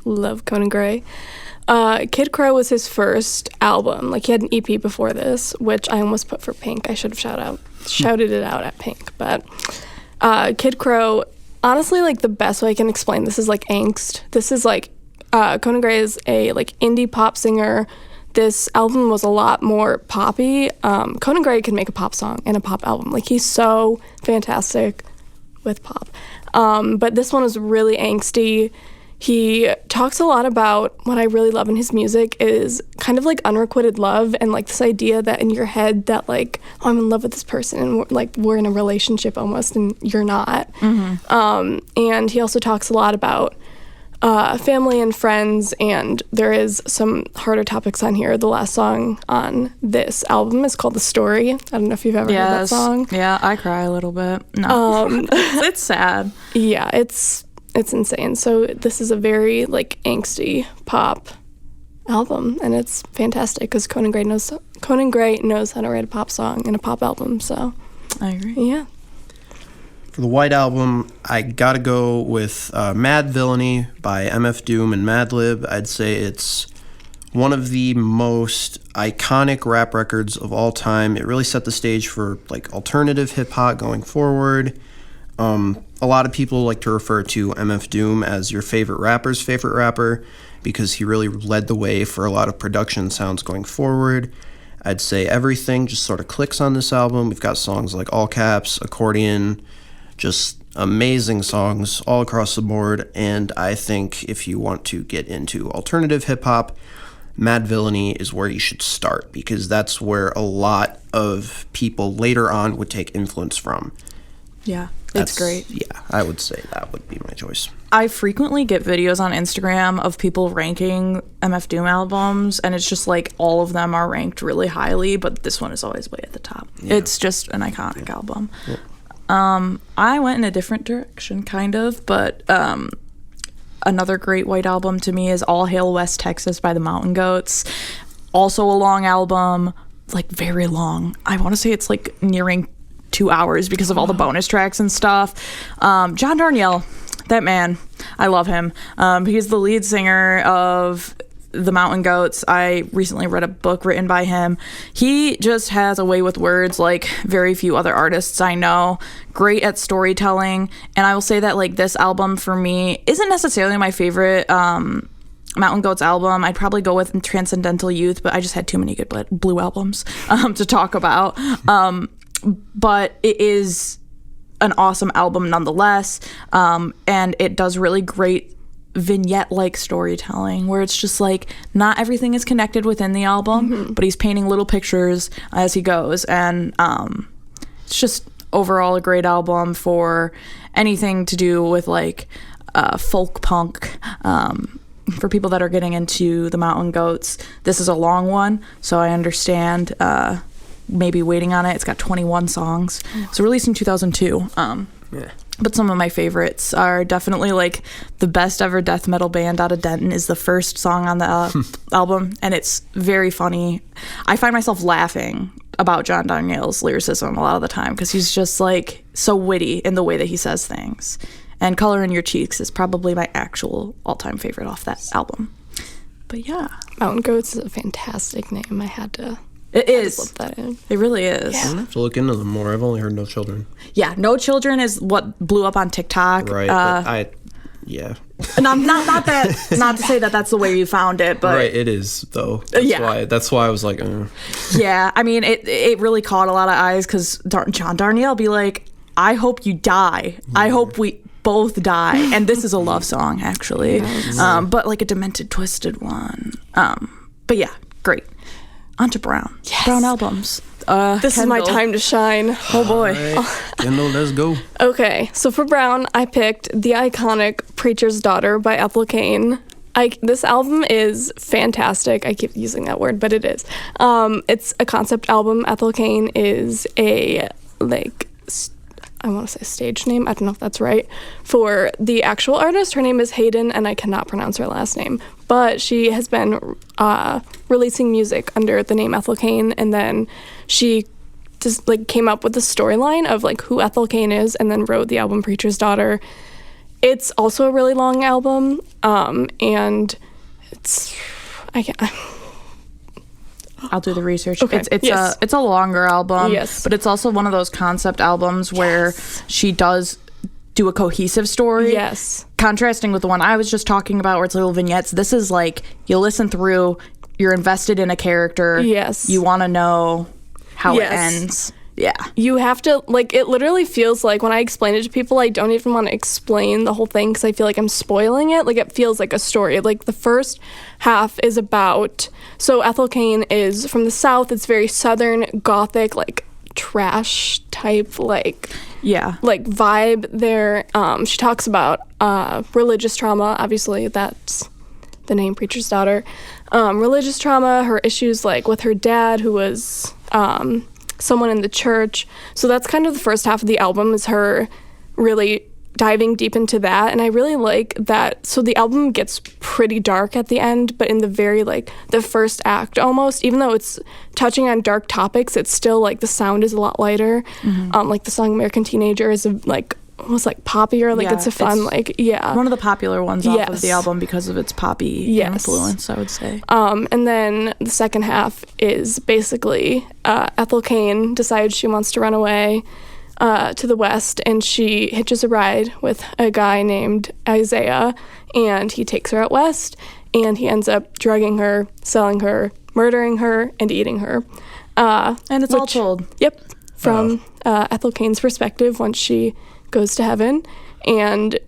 Conan Gray. Kid Crow was his first album. Like, he had an EP before this, which I almost put for Pink. I should have shouted it out at Pink. But Kid Crow, honestly, like, the best way I can explain this is like angst. This is like, Conan Gray is a like indie pop singer. This album was a lot more poppy. Conan Gray can make a pop song and a pop album. Like, he's so fantastic with pop. But this one is really angsty. He talks a lot about what I really love in his music is kind of like unrequited love and like this idea that in your head that like, oh, I'm in love with this person and we're in a relationship almost and you're not. Mm-hmm. And he also talks a lot about family and friends, and there is some harder topics on here. The last song on this album is called The Story. I don't know if you've ever heard that song. Yeah, I cry a little bit. No. It's sad. Yeah, it's insane. So this is a very like angsty pop album, and it's fantastic because Conan Gray knows how to write a pop song and a pop album. So I agree. Yeah. For the White Album, I gotta go with Mad Villainy by MF Doom and Madlib. I'd say it's one of the most iconic rap records of all time. It really set the stage for like alternative hip hop going forward. A lot of people like to refer to MF Doom as your favorite rapper's favorite rapper because he really led the way for a lot of production sounds going forward. I'd say everything just sort of clicks on this album. We've got songs like All Caps, Accordion, just amazing songs all across the board. And I think if you want to get into alternative hip hop, Mad Villainy is where you should start because that's where a lot of people later on would take influence from. Yeah, it's great. Yeah, I would say that would be my choice. I frequently get videos on Instagram of people ranking MF Doom albums, and it's just like all of them are ranked really highly, but this one is always way at the top. Yeah. It's just an iconic album. Yeah. I went in a different direction, kind of, but another great White album to me is All Hail West Texas by the Mountain Goats. Also a long album, like very long. I want to say it's like nearing 2 hours because of all the bonus tracks and stuff. John Darnielle, that man, I love him. He's the lead singer of the Mountain Goats. I recently read a book written by him. He just has a way with words like very few other artists I know. Great at storytelling. And I will say that like this album for me isn't necessarily my favorite Mountain Goats album. I'd probably go with Transcendental Youth, but I just had too many good Blue albums to talk about. But it is an awesome album nonetheless. And it does really great vignette-like storytelling where it's just like not everything is connected within the album, but he's painting little pictures as he goes, and it's just overall a great album for anything to do with like folk punk. For people that are getting into the Mountain Goats, this is a long one, so I understand maybe waiting on it. It's got 21 songs. It's released in 2002. But some of my favorites are definitely like the best ever death metal band out of Denton is the first song on the album, and it's very funny. I find myself laughing about John Darnielle's lyricism a lot of the time because he's just like so witty in the way that he says things. And Color in Your Cheeks is probably my actual all-time favorite off that album. But yeah. Mountain Goats is a fantastic name. I had to... It is. Slip that in. It really is. I'm gonna have to look into them more. I've only heard No Children. Yeah, No Children is what blew up on TikTok. Right. But yeah. And I'm not that. Not to say that that's the way you found it, but right, it is though. That's why I was like. Yeah, I mean, it really caught a lot of eyes because John Darnielle be like, "I hope you die. I hope we both die." And this is a love song, actually, but like a demented, twisted one. But yeah, great. On to Brown. Yes. Brown albums. This is my time to shine. Oh boy. Right. Kendall, let's go. Okay, so for Brown, I picked the iconic Preacher's Daughter by Ethel Cain. This album is fantastic. I keep using that word, but it is. It's a concept album. Ethel Cain is a, I want to say stage name. I don't know if that's right. For the actual artist, her name is Hayden, and I cannot pronounce her last name. But she has been releasing music under the name Ethel Cain, and then she just came up with the storyline of who Ethel Cain is, and then wrote the album Preacher's Daughter. It's also a really long album, and I'll do the research. Okay. It's a longer album, yes, but it's also one of those concept albums where she does do a cohesive story. Yes. Contrasting with the one I was just talking about where it's little vignettes. This is you listen through, you're invested in a character. Yes. You want to know how it ends. Yeah. You have to, it literally feels like when I explain it to people, I don't even want to explain the whole thing because I feel like I'm spoiling it. It feels like a story. The first half is about, so Ethel Cain is from the South. It's very Southern, Gothic, trash type, vibe there. She talks about religious trauma. Obviously, that's the name Preacher's Daughter. Religious trauma, her issues, with her dad, who was... someone in the church. So that's kind of the first half of the album is her really diving deep into that. And I really like that. So the album gets pretty dark at the end, but in the very the first act almost, even though it's touching on dark topics, it's still the sound is a lot lighter. Mm-hmm. The song American Teenager is almost poppier. It's a fun one of the popular ones off of the album because of its poppy influence, I would say. And then the second half is basically Ethel Cain decides she wants to run away to the west, and she hitches a ride with a guy named Isaiah, and he takes her out west, and he ends up drugging her, selling her, murdering her, and eating her. And it's all told. Yep. From Ethel Cain's perspective once she goes to heaven, and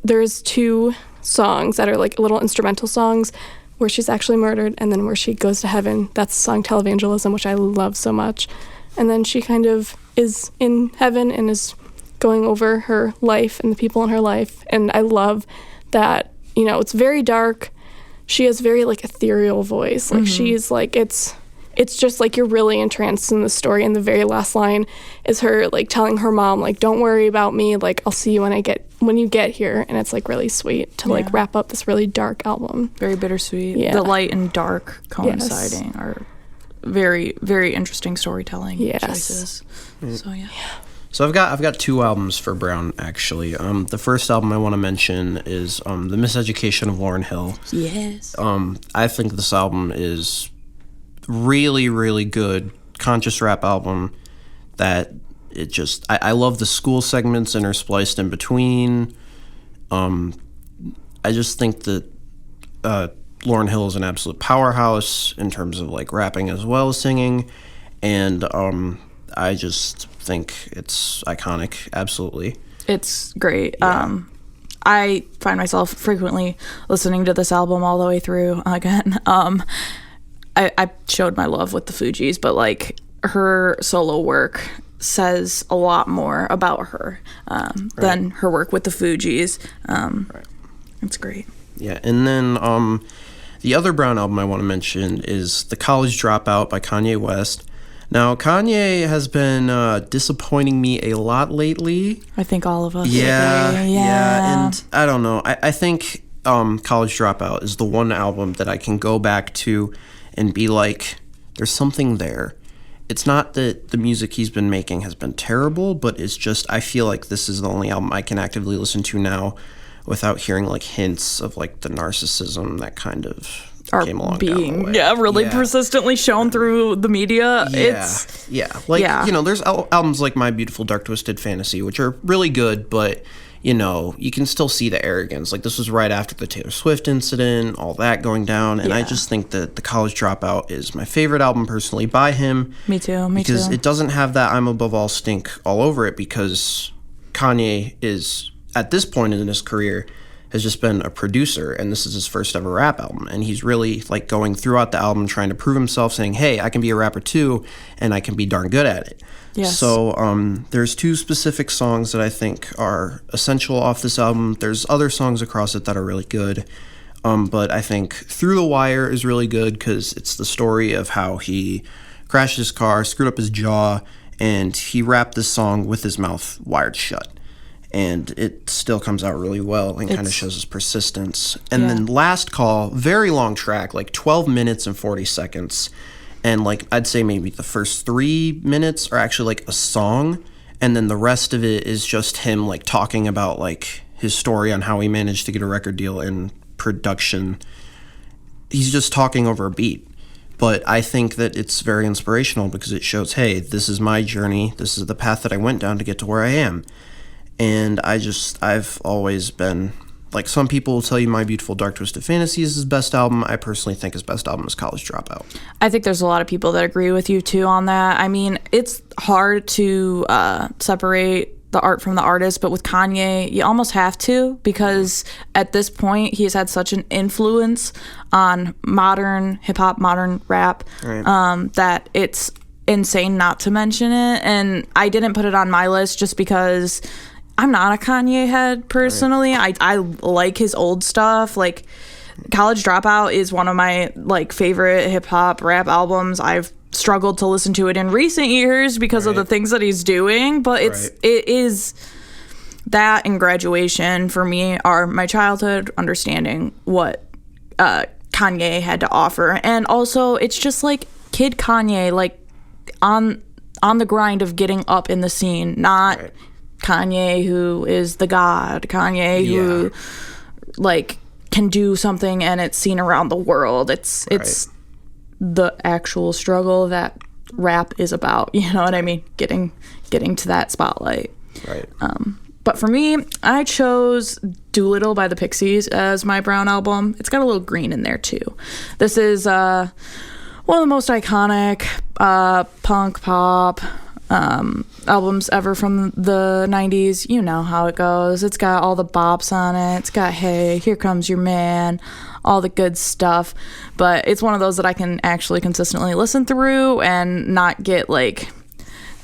there's 2 songs that are little instrumental songs where she's actually murdered, and then where she goes to heaven. That's the song Televangelism, which I love so much. And then she kind of is in heaven and is going over her life and the people in her life, and I love that, it's very dark. She has very ethereal voice. She's it's just you're really entranced in the story, and the very last line is her telling her mom don't worry about me, I'll see you when you get here, and it's really sweet to wrap up this really dark album. Very bittersweet. Yeah. The light and dark coinciding are very, very interesting storytelling choices. So yeah. So I've got 2 albums for Brown actually. The first album I want to mention is The Miseducation of Lauryn Hill. Yes. I think this album is really, really good conscious rap album that it just I love the school segments interspliced in between. I just think that Lauryn Hill is an absolute powerhouse in terms of rapping as well as singing, and I just think it's iconic. Absolutely, it's great. Yeah. I find myself frequently listening to this album all the way through again. I showed my love with the Fugees, but her solo work says a lot more about her than her work with the Fugees. It's great. Yeah, and then the other Brown album I want to mention is The College Dropout by Kanye West. Now, Kanye has been disappointing me a lot lately. I think all of us. Yeah, and I don't know. I think College Dropout is the one album that I can go back to and be like, there's something there. It's not that the music he's been making has been terrible, but it's just I feel like this is the only album I can actively listen to now without hearing like hints of like the narcissism that kind of came along down the way. Really persistently shown through the media. There's albums like My Beautiful Dark Twisted Fantasy, which are really good, but you can still see the arrogance. Like, this was right after the Taylor Swift incident, all that going down, and I just think that The College Dropout is my favorite album personally by him. Me too. Because it doesn't have that I'm Above All stink all over it, because Kanye is, at this point in his career, has just been a producer, and this is his first ever rap album, and he's really like going throughout the album trying to prove himself, saying, hey, I can be a rapper too, and I can be darn good at it. Yes. So there's two specific songs that I think are essential off this album. There's other songs across it that are really good, but I think Through the Wire is really good because it's the story of how he crashed his car, screwed up his jaw, and he rapped this song with his mouth wired shut. And it still comes out really well and kind of shows his persistence. And then Last Call, very long track, like 12 minutes and 40 seconds. And like I'd say maybe the first 3 minutes are actually like a song, and then the rest of it is just him like talking about like his story on how he managed to get a record deal in production. He's just talking over a beat. But I think that it's very inspirational because it shows, hey, this is my journey. This is the path that I went down to get to where I am. And I've always been, like, some people will tell you My Beautiful Dark Twisted Fantasy is his best album. I personally think his best album is College Dropout. I think there's a lot of people that agree with you, too, on that. I mean, it's hard to separate the art from the artist, but with Kanye, you almost have to, because at this point, he's had such an influence on modern hip-hop, modern rap, that it's insane not to mention it. And I didn't put it on my list just because I'm not a Kanye head personally. I like his old stuff. Like, College Dropout is one of my like favorite hip hop rap albums. I've struggled to listen to it in recent years because of the things that he's doing, but it is that and Graduation for me are my childhood understanding what Kanye had to offer. And also it's just like Kid Kanye, like on the grind of getting up in the scene, not Kanye who is the god, Kanye who like can do something and it's seen around the world. It's the actual struggle that rap is about, you know what I mean? Getting to that spotlight. Right. But for me, I chose Doolittle by the Pixies as my Brown album. It's got a little green in there too. This is one of the most iconic punk pop albums ever from the 90s. You know how it goes. It's got all the bops on it. It's got Hey, Here Comes Your Man, all the good stuff. But it's one of those that I can actually consistently listen through and not get like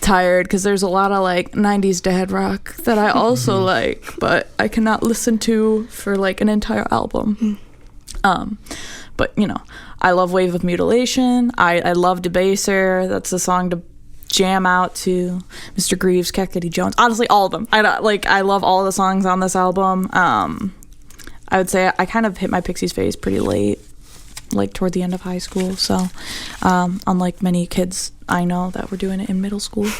tired, because there's a lot of like 90s dad rock that I also like, but I cannot listen to for like an entire album. But you know, I love Wave of Mutilation. I love Debaser. That's the song to jam out to. Mr. Greaves, Cackety Jones. Honestly, all of them. I love all the songs on this album. I would say I kind of hit my Pixies phase pretty late, like toward the end of high school. So, unlike many kids I know that were doing it in middle school.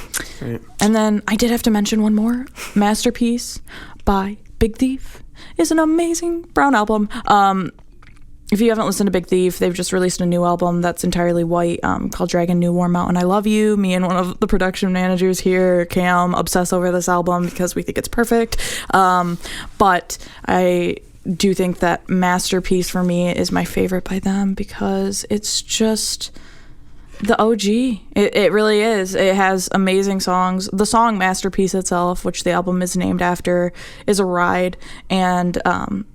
Right. And then I did have to mention one more. Masterpiece by Big Thief is an amazing Brown album. If you haven't listened to Big Thief, they've just released a new album that's entirely white called Dragon New Warm Mountain I Love You. Me and one of the production managers here, Cam, obsess over this album because we think it's perfect. But I do think that Masterpiece for me is my favorite by them because it's just the OG. It really is. It has amazing songs. The song Masterpiece itself, which the album is named after, is a ride, and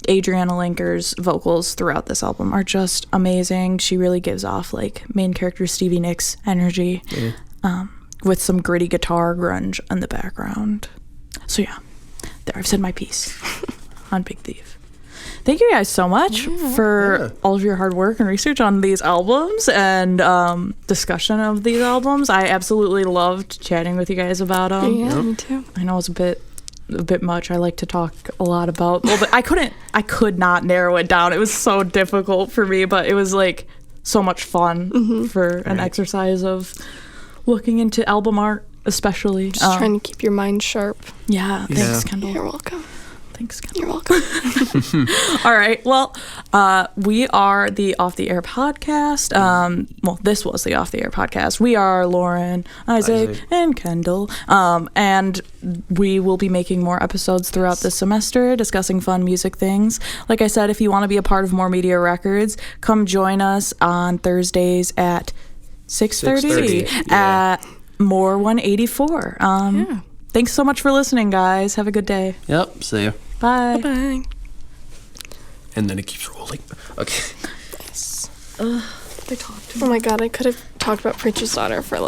Adriana Linker's vocals throughout this album are just amazing. She really gives off like main character Stevie Nicks energy. with some gritty guitar grunge in the background. So yeah, there, I've said my piece on Big Thief. Thank you guys so much for all of your hard work and research on these albums and discussion of these albums. I absolutely loved chatting with you guys about them. Yeah, me too. I know it's a bit much. I like to talk a lot about, well, but I could not narrow it down. It was so difficult for me, but it was like so much fun for an exercise of looking into album art, especially. Just trying to keep your mind sharp. Yeah, thanks, Kendall. You're welcome. Thanks, Kendall. You're welcome. All right. Well, we are the Off the Air podcast. Well, this was the Off the Air podcast. We are Loryn, Isaac, and Kendall. And we will be making more episodes throughout this semester discussing fun music things. Like I said, if you want to be a part of More Media Records, come join us on Thursdays at 6:30 at More 184. Thanks so much for listening, guys. Have a good day. Yep. See you. Bye. Bye. And then it keeps rolling. Okay. Yes. They talked to me. Oh my god, I could have talked about Preacher's Daughter for like